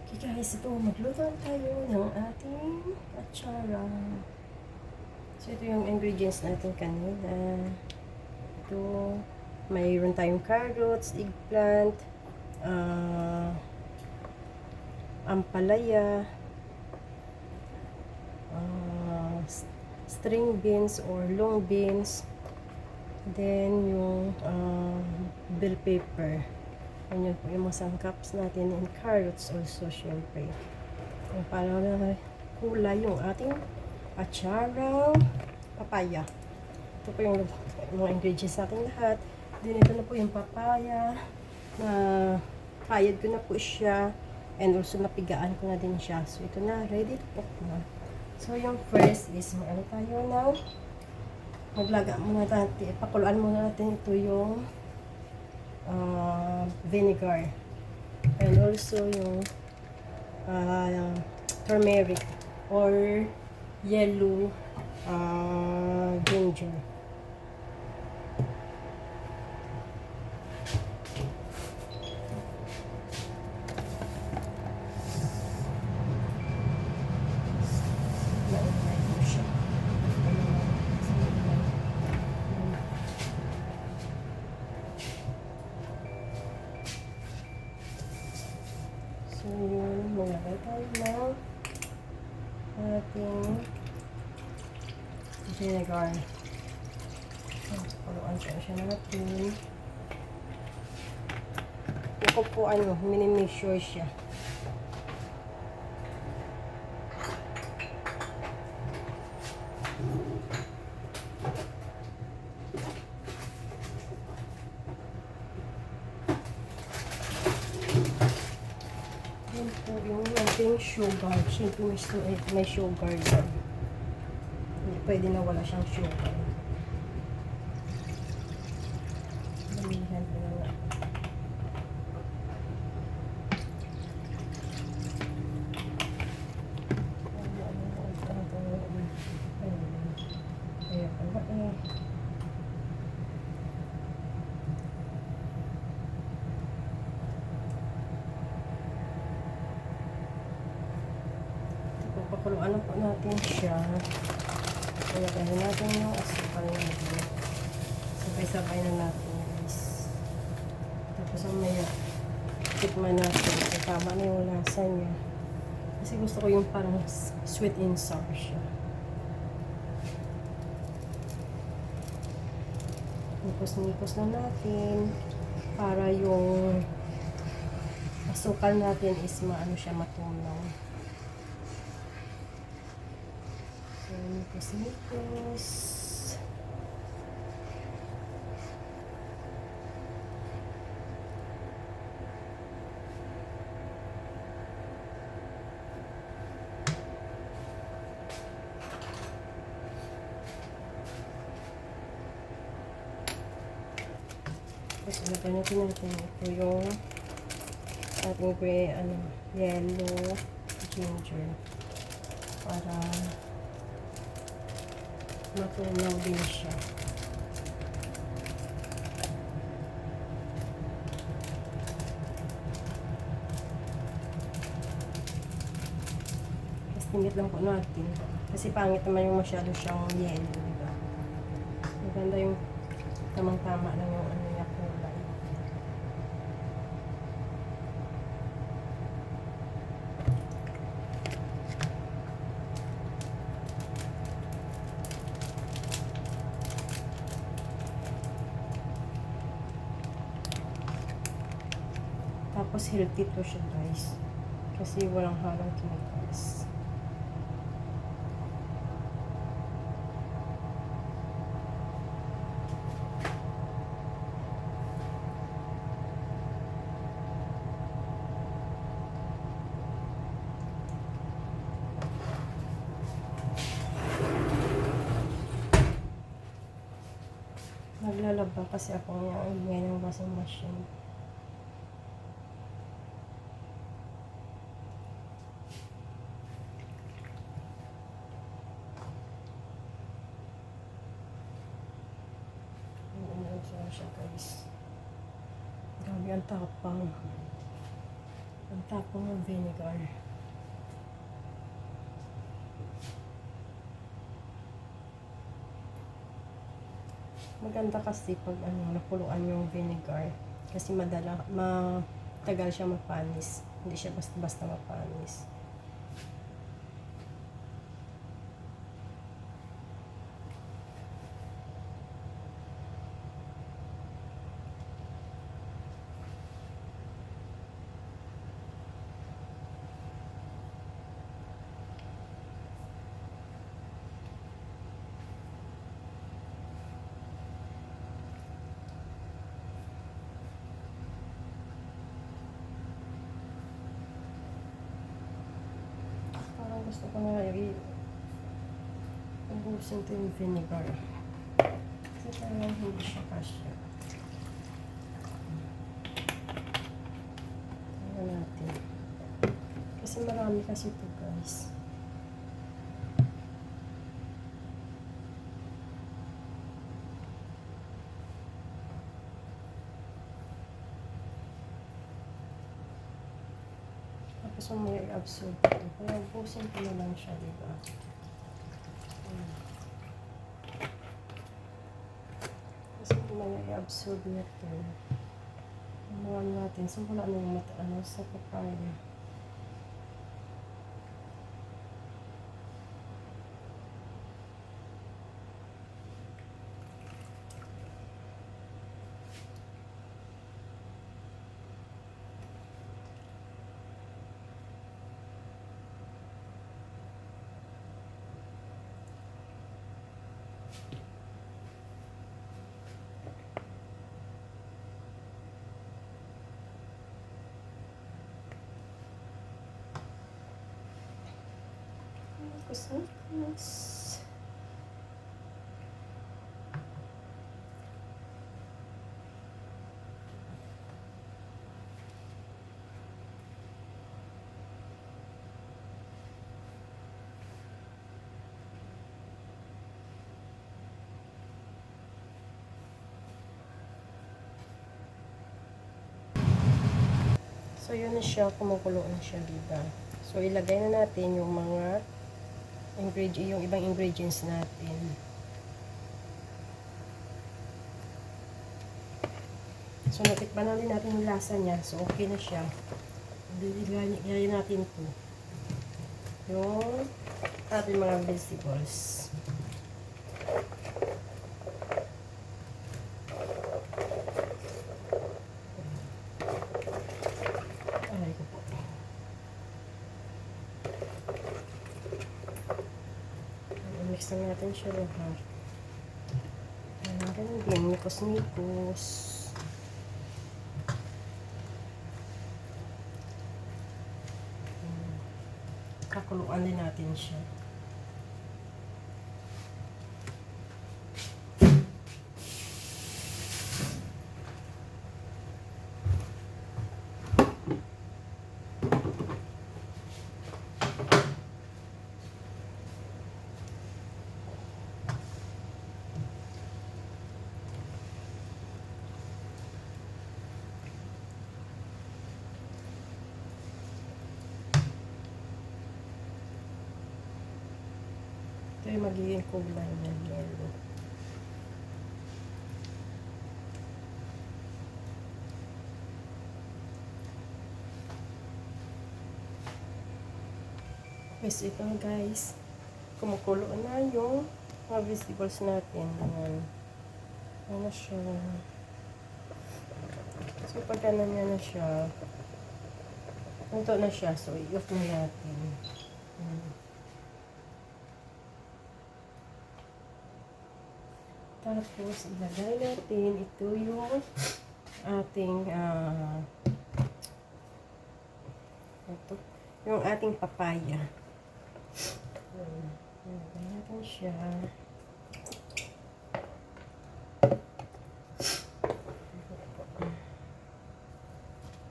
Okay guys, ito magluto tayo ng ating atsara. So ito yung ingredients natin kanina. Ito, mayroon tayong carrots, eggplant, ampalaya, string beans or long beans, then yung bell pepper. Yan po yung mga sangkaps natin, and carrots also syempre. Yung para na kulay yung ating atsarang papaya. Ito po yung mga ingredients natin lahat. Then ito na po yung papaya na payad ko na po siya, and also napigaan ko na din siya. So ito na, ready to cook na. So yung first is ano tayo now, maglaga muna natin, pakuluan muna natin ito yung vinegar, and also yung turmeric or yellow ginger. So yun, maglagay tayo ng ating vinegar. Paluan ko siya natin. Ito po minimixture siya. Yan po yung ating sugar. Siyempre may sugar yan. Hindi pwede na wala siyang sugar. Damihan ko na nga. Kaya pala pakuluan na po natin siya. Ilagay natin yung asukal natin. Sabay-sabay na natin guys. Tapos mamaya tikman natin kung tama na yung lasa niya. Kasi gusto ko yung parang sweet and sour siya. Nikos-nikos na natin para yung asukal natin is siya matunaw. So, nikos-nikos. Tapos ilagay natin ito yung ating yellow ginger para matunaw din siya. Tapos tingit lang po natin kasi pangit naman yung masyado siyang yellow, diba? Maganda yung tamang-tama lang yung niya kulay. Tapos healthy to siya guys. Kasi walang halong chemicals. Naglalaba kasi ako ngayon ng washing machine. Siya guys. Grabe ang tapang. Ang Tapon ng vinegar. Maganda kasi pag napuluan yung vinegar. Kasi matagal siya mapanis. Hindi siya basta-basta mapanis. Gusto ko na ubusin ito yung vinegar. Kasi parang hindi siya kasya. Tingnan natin. Kasi marami kasi ito, guys. Tapos may absorb ito. Kaya ubusin ko na lang siya, diba? Kasi may absorb na ito. Anuan natin. So, wala na yung sa papaya. Kuskus. So, yun na siya. Kumukulo na siya, diba? So, ilagay na natin yung mga yung ibang ingredients natin. So, natikman na rin natin yung lasa niya. So, okay na siya. Ilagay natin ito. Yung ating mga vegetables. Aray ko po. Mix na natin siya lahat. Ganun din, nikos-nikos. Kakuluan din natin siya. Ito yung magiging kulay ng yellow. Yes, ito guys. Kumukulo na yung mga vegetables natin. Ayan. Ano siya. So, pag ganun na siya, ito na siya. So, i-off na natin. Ayan. Tapos, ilagay natin ito yung ating yung ating papaya. Ilagay natin siya.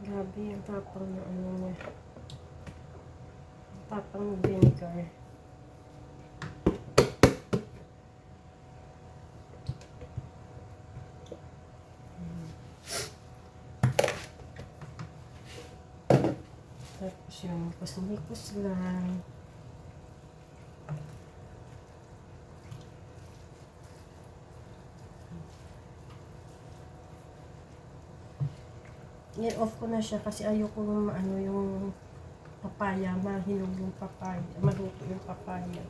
Grabe yung tapang na niya. Tapang ng vinegar. Tapos yung kusnikos lang. I-off ko na siya kasi ayoko ano yung papaya, mahinog yung papaya, maluto yung papaya.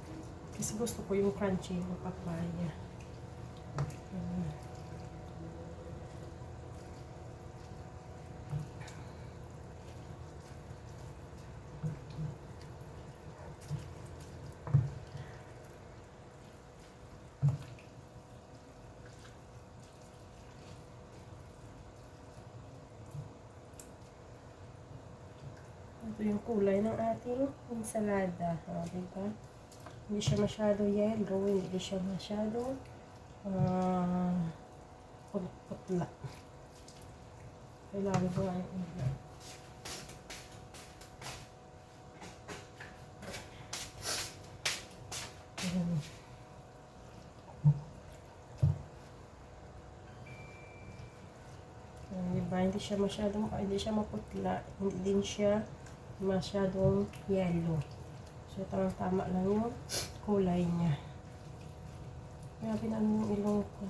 Kasi gusto ko yung crunchy yung papaya. Ito yung kulay ng ating ensalada. Diba? Hindi siya masyado yellow, hindi siya masyado putla. Kailangan ko nga yung ulam. Diba? Hindi siya masyadong, hindi siya maputla, hindi din siya masyadong yellow. So, tama lang yung kulay niya. Kaya pinano yung ilong ko.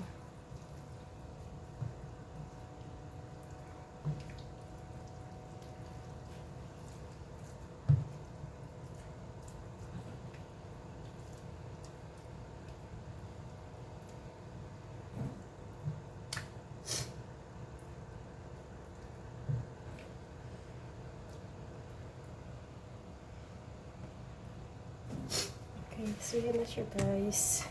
Okay, so yun na siya guys.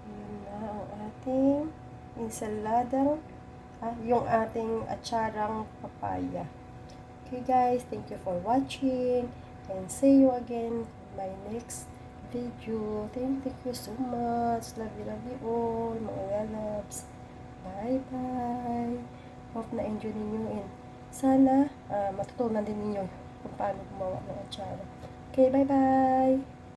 Yun na ang ating ensaladang, yung ating atsarang papaya. Okay guys, thank you for watching and see you again in my next video. Thank you so much. Love you all, mga loves. Bye bye. Hope na enjoy ninyo and sana matutunan din ninyo kung paano gumawa ng atsara. Okay, bye bye.